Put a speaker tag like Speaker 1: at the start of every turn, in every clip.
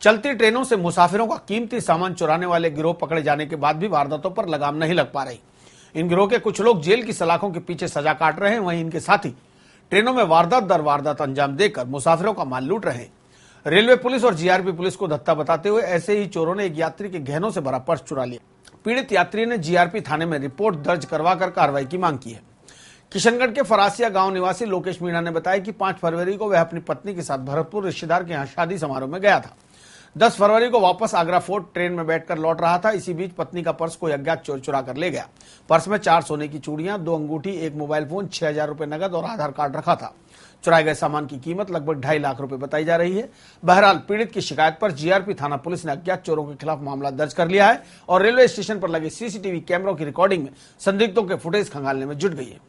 Speaker 1: चलती ट्रेनों से मुसाफिरों का कीमती सामान चुराने वाले गिरोह पकड़े जाने के बाद भी वारदातों पर लगाम नहीं लग पा रही। इन गिरोह के कुछ लोग जेल की सलाखों के पीछे सजा काट रहे हैं, वहीं इनके साथी ट्रेनों में वारदात दर वारदात अंजाम देकर मुसाफिरों का माल लूट रहे हैं। रेलवे पुलिस और जीआरपी पुलिस को धत्ता बताते हुए ऐसे ही चोरों ने एक यात्री के गहनों से भरा पर्स चुरा लिया। पीड़ित यात्री ने जीआरपी थाने में रिपोर्ट दर्ज करवाकर कार्रवाई की मांग की है। किशनगढ़ के फरासिया गांव निवासी लोकेश मीणा ने बताया कि 5 फरवरी को वह अपनी पत्नी के साथ भरतपुर रिश्तेदार के यहाँ शादी समारोह में गया था। 10 फरवरी को वापस आगरा फोर्ट ट्रेन में बैठकर लौट रहा था। इसी बीच पत्नी का पर्स कोई अज्ञात चोर चुरा कर ले गया। पर्स में 4 सोने की चूड़ियां, 2 अंगूठी, 1 मोबाइल फोन, 6000 रुपए नगद और आधार कार्ड रखा था। चुराए गए सामान की कीमत लगभग 2.5 लाख रुपए बताई जा रही है। बहरहाल पीड़ित की शिकायत पर जीआरपी थाना पुलिस ने अज्ञात चोरों के खिलाफ मामला दर्ज कर लिया है और रेलवे स्टेशन पर लगे सीसीटीवी कैमरों की रिकॉर्डिंग में संदिग्धों के फुटेज खंगालने में जुट गई है।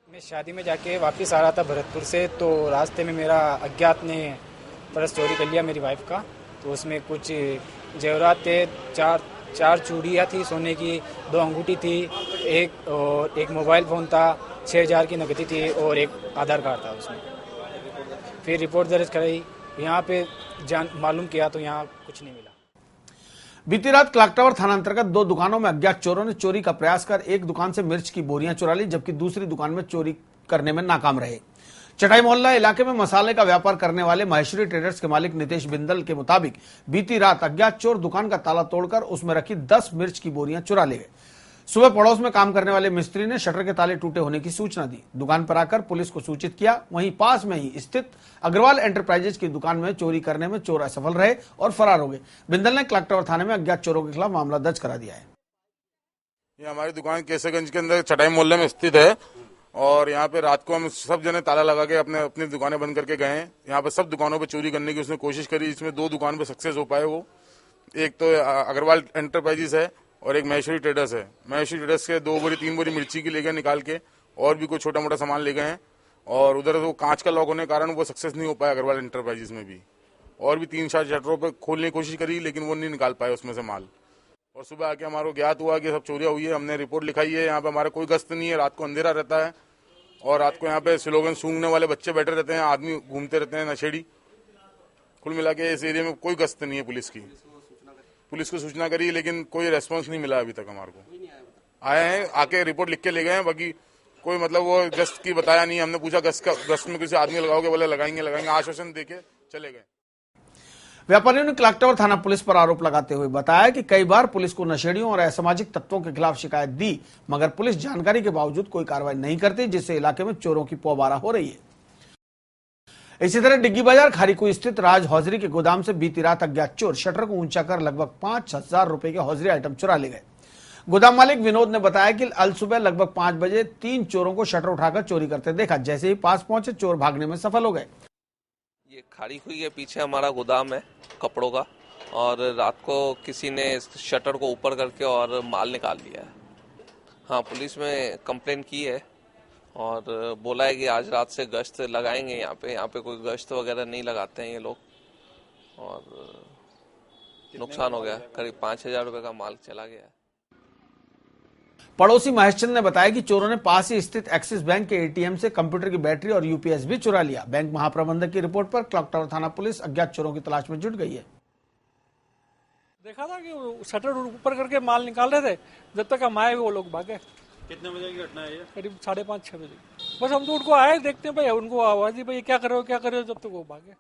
Speaker 2: मैं शादी में जाके वापस आ रहा था भरतपुर से, तो रास्ते में मेरा अज्ञात ने पर्स चोरी कर लिया मेरी वाइफ का। तो उसमें कुछ जेवरात थे, चार चूड़ियाँ थी सोने की, 2 अंगूठी थी, एक मोबाइल फ़ोन था, 6000 की नकदी थी और एक आधार कार्ड था उसमें। फिर रिपोर्ट दर्ज कराई, यहाँ पे मालूम किया तो यहाँ कुछ नहीं मिला।
Speaker 1: बीती रात क्लॉक टावर थाना अंतर्गत 2 दुकानों में अज्ञात चोरों ने चोरी का प्रयास कर एक दुकान से मिर्च की बोरियां चुरा ली, जबकि दूसरी दुकान में चोरी करने में नाकाम रहे। चटाई मोहल्ला इलाके में मसाले का व्यापार करने वाले महेश्वरी ट्रेडर्स के मालिक नितेश बिंदल के मुताबिक बीती रात अज्ञात चोर दुकान का ताला तोड़कर उसमें रखी 10 मिर्च की बोरियां चुरा ले गए। सुबह पड़ोस में काम करने वाले मिस्त्री ने शटर के ताले टूटे होने की सूचना दी। दुकान पर आकर पुलिस को सूचित किया। वहीं पास में ही स्थित अग्रवाल एंटरप्राइजेज की दुकान में चोरी करने में चोर असफल रहे और फरार हो गए। बिंदल ने क्लॉक टावर थाने में अज्ञात चोरों के खिलाफ मामला दर्ज करा दिया है।
Speaker 3: ये हमारी दुकान केसरगंज के अंदर चटाई मोहल्ले में स्थित है और यहाँ पे रात को हम सब जने ताला लगा के अपनी दुकानें बंद करके गए हैं। यहाँ पे सब दुकानों पे चोरी करने की उसने कोशिश करी। इसमें 2 दुकान पे सक्सेस हो पाए। वो एक तो अग्रवाल एंटरप्राइजेस है और एक महेश्वरी ट्रेडर्स है। महेश्वरी ट्रेडर्स के 2 बोरी 3 बोरी मिर्ची की ले गए निकाल के, और भी कोई छोटा मोटा सामान ले गए हैं। और उधर वो कांच का लॉक होने के कारण वो सक्सेस नहीं हो पाया अग्रवाल एंटरप्राइजेस में भी। और भी 3-4 शटरों पर खोलने की कोशिश करी लेकिन वो नहीं निकाल पाए उसमें से माल। और सुबह आके हमारे ज्ञात हुआ कि सब चोरियां हुई है। हमने रिपोर्ट लिखाई है। यहाँ पे हमारा कोई गश्त नहीं है, रात को अंधेरा रहता है और रात को यहाँ पे स्लोगन सूंघने वाले बच्चे बैठे रहते हैं, आदमी घूमते रहते हैं नशेड़ी। कुल मिला के इस एरिया में कोई गश्त नहीं है पुलिस की। पुलिस को सूचना करी लेकिन कोई रेस्पॉन्स नहीं मिला अभी तक। हमारे को आए हैं, आके रिपोर्ट लिख के ले गए हैं, बाकी कोई मतलब वो गश्त की बताया नहीं। हमने पूछा गश्त में किसी आदमी लगाओगे, बोले लगाएंगे, आश्वासन देके चले गए।
Speaker 1: व्यापारियों ने क्लॉक टावर थाना पुलिस पर आरोप लगाते हुए बताया कि कई बार पुलिस को नशेड़ियों और असामाजिक तत्वों के खिलाफ शिकायत दी, मगर पुलिस जानकारी के बावजूद कोई कार्रवाई नहीं करती, जिससे इलाके में चोरों की पौबारा हो रही है। इसी तरह डिग्गी बाजार खारीकुई स्थित राज हौजरी के गोदाम से बीती रात अज्ञात चोर शटर को ऊंचा कर लगभग 5000 रुपए के हौजरी आइटम चुरा ले गए। गोदाम मालिक विनोद ने बताया कि अल सुबह लगभग 5 बजे 3 चोरों को शटर उठाकर चोरी करते देखा। जैसे ही पास पहुंचे चोर भागने में सफल हो गए।
Speaker 4: ये खारीकुई के पीछे हमारा गोदाम है कपड़ों का, और रात को किसी ने शटर को ऊपर करके और माल निकाल लिया है। हाँ, पुलिस में कंप्लेन की है और बोला है कि आज रात से गश्त लगाएंगे। यहाँ पे कोई गश्त वगैरह नहीं लगाते हैं ये लोग, और नुकसान हो गया। करीब 5000 रुपए का माल चला गया।
Speaker 1: पड़ोसी महेश चंद ने बताया कि चोरों ने पास ही स्थित एक्सिस बैंक के एटीएम से कंप्यूटर की बैटरी और यूपीएस भी चुरा लिया। बैंक महाप्रबंधक की रिपोर्ट पर क्लॉक टावर थाना पुलिस अज्ञात चोरों की तलाश में जुट गई है।
Speaker 5: देखा था कि शटर ऊपर करके माल निकाल रहे थे, जब तक हम आए वो लोग भागे।
Speaker 6: कितने बजे की घटना है ये?
Speaker 5: करीब 5:30-6 बजे। बस हम तो उनको आए देखते हैं भाई, उनको आवाज दी भाई क्या कर रहे हो, जब तक वो भागे।